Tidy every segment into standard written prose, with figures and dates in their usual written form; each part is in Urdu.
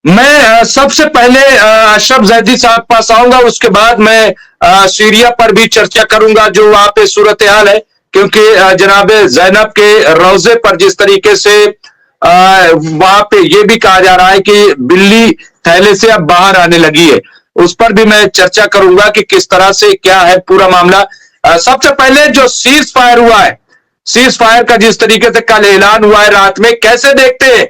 میں سب سے پہلے اشرف زیدی صاحب پاس آؤں گا، اس کے بعد میں سیریا پر بھی چرچا کروں گا جو وہاں پہ صورتحال ہے، کیونکہ جناب زینب کے روضے پر جس طریقے سے وہاں پہ یہ بھی کہا جا رہا ہے کہ بلی تھیلے سے اب باہر آنے لگی ہے، اس پر بھی میں چرچا کروں گا کہ کس طرح سے کیا ہے پورا معاملہ۔ سب سے پہلے جو سیز فائر ہوا ہے، سیز فائر کا جس طریقے سے کل اعلان ہوا ہے رات میں، کیسے دیکھتے ہیں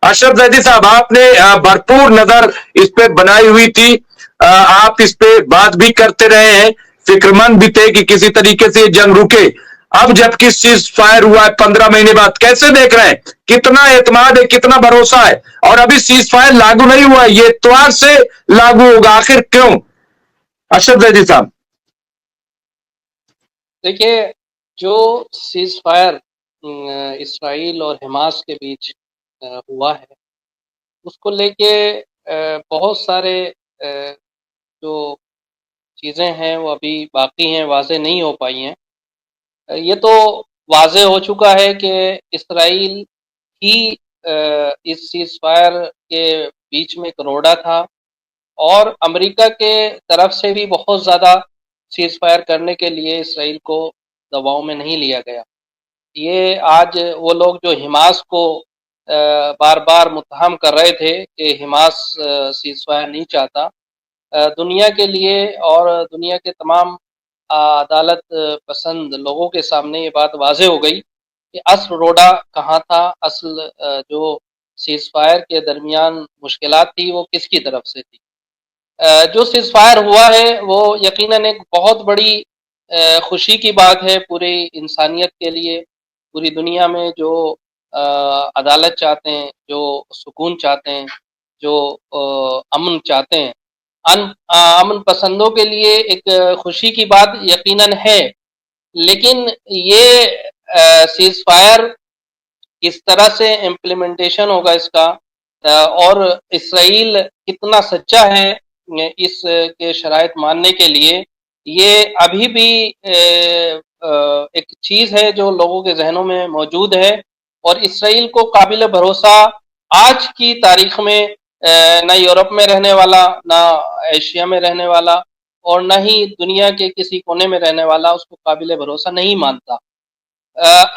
اشرف زیدی صاحب؟ آپ نے بھرپور نظر اس پہ بنائی ہوئی تھی، آپ اس پہ بات بھی کرتے رہے ہیں، فکر مند بھی تھے کہ کسی طریقے سے یہ جنگ رکے۔ اب جبکہ سیز فائر ہوا ہے 15 مہینے بعد، کیسے دیکھ رہے ہیں؟ کتنا اعتماد ہے، کتنا بھروسہ ہے؟ اور ابھی سیز فائر لاگو نہیں ہوا ہے، یہ اتوار سے لاگو ہوگا، آخر کیوں اشرف زیدی صاحب؟ دیکھیے، جو سیز فائر اسرائیل اور حماس کے بیچ ہوا ہے، اس کو لے کے بہت سارے جو چیزیں ہیں وہ ابھی باقی ہیں، واضح نہیں ہو پائی ہیں۔ یہ تو واضح ہو چکا ہے کہ اسرائیل ہی اس سیز فائر کے بیچ میں ایک روڑا تھا، اور امریکہ کے طرف سے بھی بہت زیادہ سیز فائر کرنے کے لیے اسرائیل کو دباؤ میں نہیں لیا گیا۔ یہ آج وہ لوگ جو حماس کو بار بار متہم کر رہے تھے کہ حماس سیز فائر نہیں چاہتا، دنیا کے لیے اور دنیا کے تمام عدالت پسند لوگوں کے سامنے یہ بات واضح ہو گئی کہ اصل روڈا کہاں تھا، اصل جو سیز فائر کے درمیان مشکلات تھی وہ کس کی طرف سے تھی۔ جو سیز فائر ہوا ہے وہ یقیناً ایک بہت بڑی خوشی کی بات ہے پوری انسانیت کے لیے، پوری دنیا میں جو عدالت چاہتے ہیں، جو سکون چاہتے ہیں، جو امن چاہتے ہیں، امن پسندوں کے لیے ایک خوشی کی بات یقیناً ہے۔ لیکن یہ سیز فائر کس طرح سے امپلیمنٹیشن ہوگا اس کا، اور اسرائیل کتنا سچا ہے اس کے شرائط ماننے کے لیے، یہ ابھی بھی ایک چیز ہے جو لوگوں کے ذہنوں میں موجود ہے۔ اور اسرائیل کو قابل بھروسہ آج کی تاریخ میں نہ یورپ میں رہنے والا، نہ ایشیا میں رہنے والا، اور نہ ہی دنیا کے کسی کونے میں رہنے والا اس کو قابل بھروسہ نہیں مانتا۔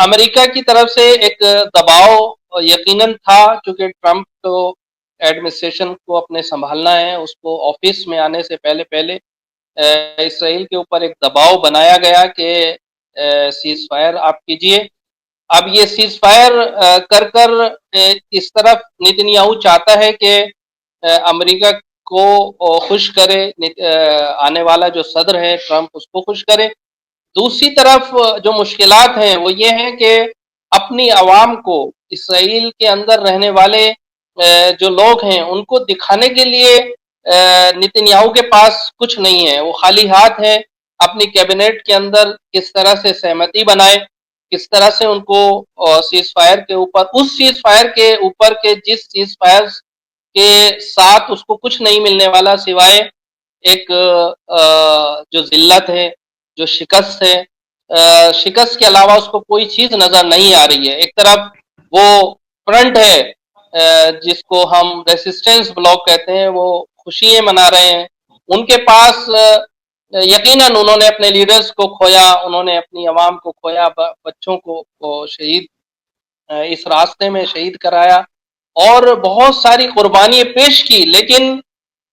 امریکہ کی طرف سے ایک دباؤ یقیناً تھا، چونکہ ٹرمپ تو ایڈمنسٹریشن کو اپنے سنبھالنا ہے، اس کو آفس میں آنے سے پہلے پہلے اسرائیل کے اوپر ایک دباؤ بنایا گیا کہ سیز فائر آپ کیجئے۔ اب یہ سیز فائر کر کر اس طرف نیتنیاہو چاہتا ہے کہ امریکہ کو خوش کرے، آنے والا جو صدر ہے ٹرمپ اس کو خوش کرے۔ دوسری طرف جو مشکلات ہیں وہ یہ ہیں کہ اپنی عوام کو، اسرائیل کے اندر رہنے والے جو لوگ ہیں ان کو دکھانے کے لیے نیتنیاہو کے پاس کچھ نہیں ہے، وہ خالی ہاتھ ہیں۔ اپنی کیبنٹ کے اندر کس طرح سے سہمتی بنائے، کس طرح سے ان کو سیز فائر کے اوپر، اس سیز فائر کے اوپر کے جس سیز فائر کے ساتھ اس کو کچھ نہیں ملنے والا سوائے ایک جو ذلت ہے، جو شکست ہے، شکست کے علاوہ اس کو کوئی چیز نظر نہیں آ رہی ہے۔ ایک طرف وہ فرنٹ ہے جس کو ہم ریسسٹنس بلاک کہتے ہیں، وہ خوشیاں منا رہے ہیں۔ ان کے پاس یقیناً انہوں نے اپنے لیڈرز کو کھویا، انہوں نے اپنی عوام کو کھویا، بچوں کو شہید اس راستے میں شہید کرایا اور بہت ساری قربانیاں پیش کی، لیکن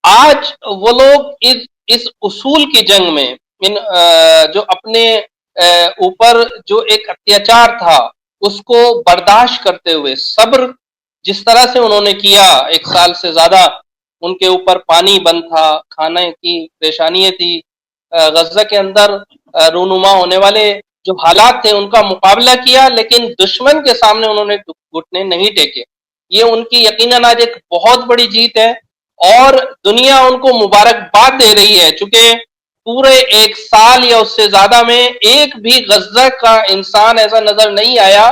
آج وہ لوگ اس اصول کی جنگ میں، جو اپنے اوپر جو ایک اتیاچار تھا اس کو برداشت کرتے ہوئے، صبر جس طرح سے انہوں نے کیا، 1 سال سے زیادہ ان کے اوپر پانی بند تھا، کھانے کی پریشانیاں تھی، غزہ کے اندر رونما ہونے والے جو حالات تھے ان کا مقابلہ کیا، لیکن دشمن کے سامنے انہوں نے گھٹنے نہیں ٹیکے۔ یہ ان کی یقیناً آج ایک بہت بڑی جیت ہے، اور دنیا ان کو مبارکباد دے رہی ہے، چونکہ پورے 1 سال یا اس سے زیادہ میں ایک بھی غزہ کا انسان ایسا نظر نہیں آیا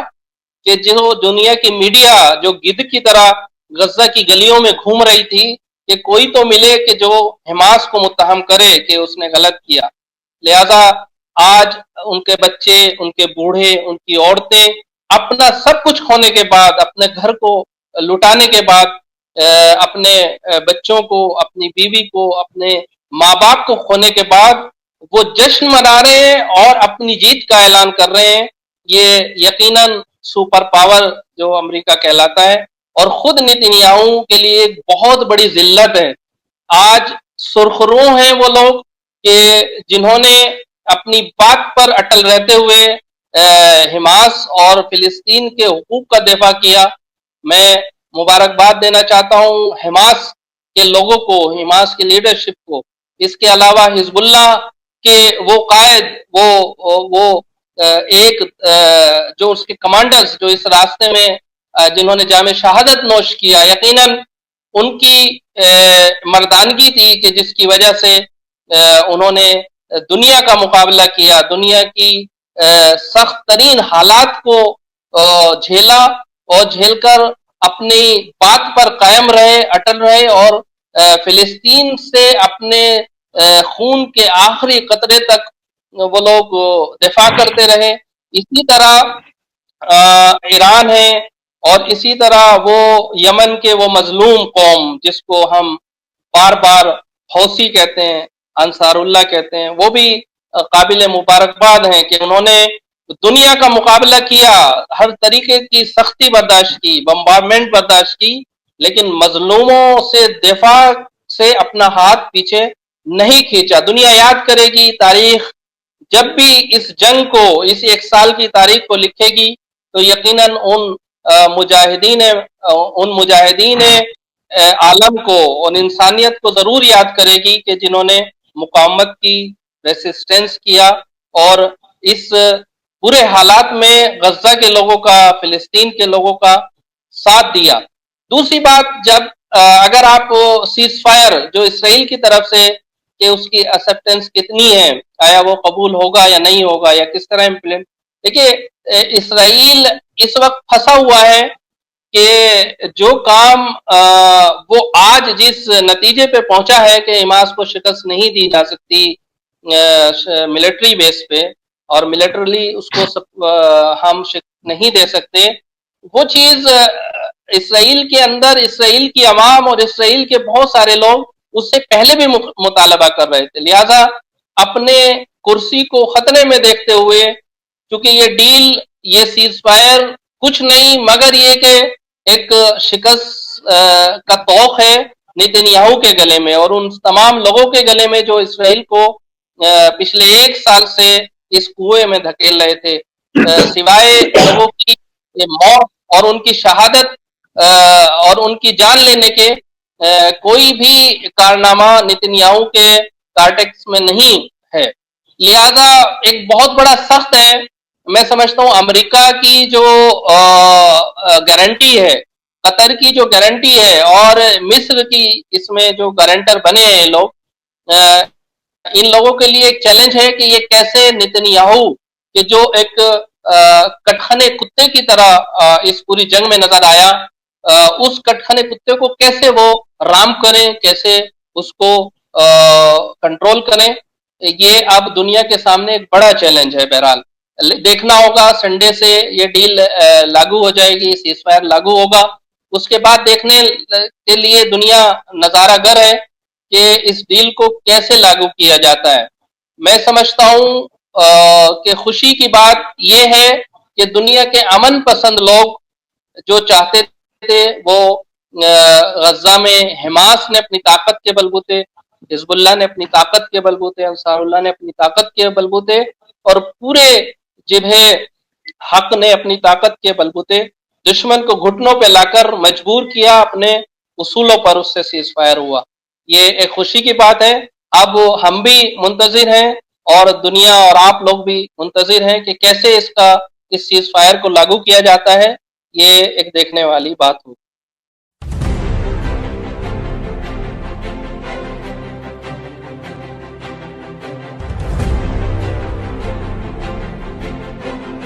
کہ جو دنیا کی میڈیا جو گدھ کی طرح غزہ کی گلیوں میں گھوم رہی تھی کہ کوئی تو ملے کہ جو حماس کو متہم کرے کہ اس نے غلط کیا۔ لہذا آج ان کے بچے، ان کے بوڑھے، ان کی عورتیں اپنا سب کچھ کھونے کے بعد، اپنے گھر کو لٹانے کے بعد اپنے بچوں کو، اپنی بیوی کو، اپنے ماں باپ کو کھونے کے بعد وہ جشن منا رہے ہیں اور اپنی جیت کا اعلان کر رہے ہیں. یہ یقیناً سپر پاور جو امریکہ کہلاتا ہے، اور خود نتنیاہو کے لیے ایک بہت بڑی ذلت ہے. آج سرخرو ہیں وہ لوگ کہ جنہوں نے اپنی بات پر اٹل رہتے ہوئے حماس اور فلسطین کے حقوق کا دفاع کیا. میں مبارکباد دینا چاہتا ہوں حماس کے لوگوں کو، حماس کی لیڈرشپ کو. اس کے علاوہ حزب اللہ کے وہ قائد، وہ ایک جو اس کے کمانڈرز جو اس راستے میں جنہوں نے جام شہادت نوش کیا، یقیناً ان کی مردانگی تھی کہ جس کی وجہ سے انہوں نے دنیا کا مقابلہ کیا، دنیا کی سخت ترین حالات کو جھیلا اور جھیل کر اپنی بات پر قائم رہے، اٹل رہے، اور فلسطین سے اپنے خون کے آخری قطرے تک وہ لوگ دفاع کرتے رہے. اسی طرح ایران ہے، اور اسی طرح وہ یمن کے وہ مظلوم قوم جس کو ہم بار بار حوثی کہتے ہیں، انصار اللہ کہتے ہیں، وہ بھی قابل مبارکباد ہیں کہ انہوں نے دنیا کا مقابلہ کیا، ہر طریقے کی سختی برداشت کی، بمبارمنٹ برداشت کی، لیکن مظلوموں سے دفاع سے اپنا ہاتھ پیچھے نہیں کھینچا. دنیا یاد کرے گی، تاریخ جب بھی اس جنگ کو، اس 1 سال کی تاریخ کو لکھے گی تو یقیناً ان مجاہدین عالم کو، ان انسانیت کو ضرور یاد کرے گی کہ جنہوں نے مقاومت کی، ریسسٹنس کیا، اور اس برے حالات میں غزہ کے لوگوں کا، فلسطین کے لوگوں کا ساتھ دیا. دوسری بات، جب اگر آپ سیز فائر جو اسرائیل کی طرف سے کہ اس کی ایکسیپٹنس کتنی ہے، آیا وہ قبول ہوگا یا نہیں ہوگا، یا کس طرح امپلیمنٹ. دیکھیے اسرائیل اس وقت پھنسا ہوا ہے کہ جو کام وہ آج جس نتیجے پہ پہنچا ہے کہ حماس کو شکست نہیں دی جا سکتی ملٹری بیس پہ، اور ملٹریلی اس کو ہم نہیں دے سکتے، وہ چیز اسرائیل کے اندر، اسرائیل کی عوام اور اسرائیل کے بہت سارے لوگ اس سے پہلے بھی مطالبہ کر رہے تھے. لہذا اپنے کرسی کو خطرے میں دیکھتے ہوئے، کیونکہ یہ ڈیل، یہ سیز فائر کچھ نہیں مگر یہ کہ ایک شکست کا توق ہے نتنیاہو کے گلے میں اور ان تمام لوگوں کے گلے میں جو اسرائیل کو پچھلے 1 سال سے اس کنویں میں دھکیل رہے تھے. سوائے لوگوں کی موت اور ان کی شہادت اور ان کی جان لینے کے کوئی بھی کارنامہ نتنیاہو کے کارٹیکس میں نہیں ہے. لہذا ایک بہت بڑا سخت ہے، میں سمجھتا ہوں امریکہ کی جو گارنٹی ہے، قطر کی جو گارنٹی ہے، اور مصر کی اس میں جو گارنٹر بنے ہیں لوگ، ان لوگوں کے لیے ایک چیلنج ہے کہ یہ کیسے نتنیاہو کہ جو ایک کٹخنے کتے کی طرح اس پوری جنگ میں نظر آیا، اس کٹخنے کتے کو کیسے وہ رام کریں، کیسے اس کو کنٹرول کریں. یہ اب دنیا کے سامنے ایک بڑا چیلنج ہے. بہرحال دیکھنا ہوگا، سنڈے سے یہ ڈیل لاگو ہو جائے گی، سیز فائر لاگو ہوگا. اس کے بعد دیکھنے کے لیے دنیا نظارہ گر ہے کہ اس ڈیل کو کیسے لاگو کیا جاتا ہے. میں سمجھتا ہوں کہ خوشی کی بات یہ ہے کہ دنیا کے امن پسند لوگ جو چاہتے تھے وہ غزہ میں حماس نے اپنی طاقت کے بلبوتے، حزب اللہ نے اپنی طاقت کے بلبوتے، انصار اللہ نے اپنی طاقت کے بلبوتے، اور پورے جبہے حق نے اپنی طاقت کے بلبوتے دشمن کو گھٹنوں پہ لا کر مجبور کیا، اپنے اصولوں پر اس سے سیز فائر ہوا. یہ ایک خوشی کی بات ہے. اب ہم بھی منتظر ہیں اور دنیا اور آپ لوگ بھی منتظر ہیں کہ کیسے اس سیز فائر کو لاگو کیا جاتا ہے. یہ ایک دیکھنے والی بات ہوگی.